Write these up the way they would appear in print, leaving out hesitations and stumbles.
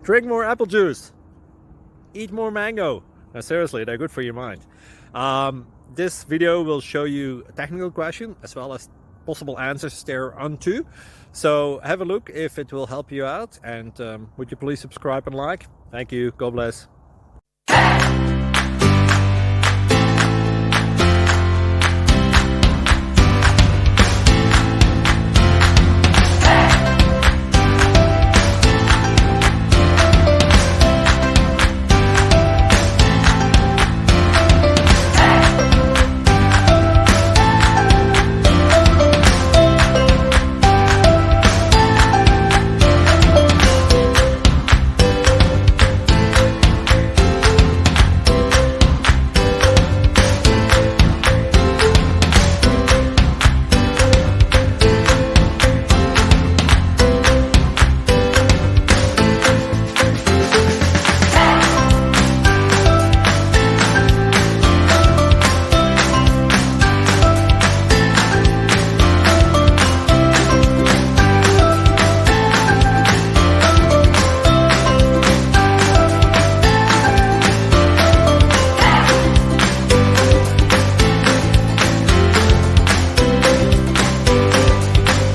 Drink more apple juice. Eat more mango. Now, seriously, they're good for your mind. This video will show you a technical question as well as possible answers thereunto. So have a look if it will help you out, and would you please subscribe and like? Thank you. God bless.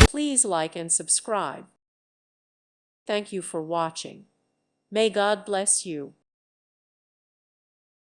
Please like and subscribe. Thank you for watching. May God bless you.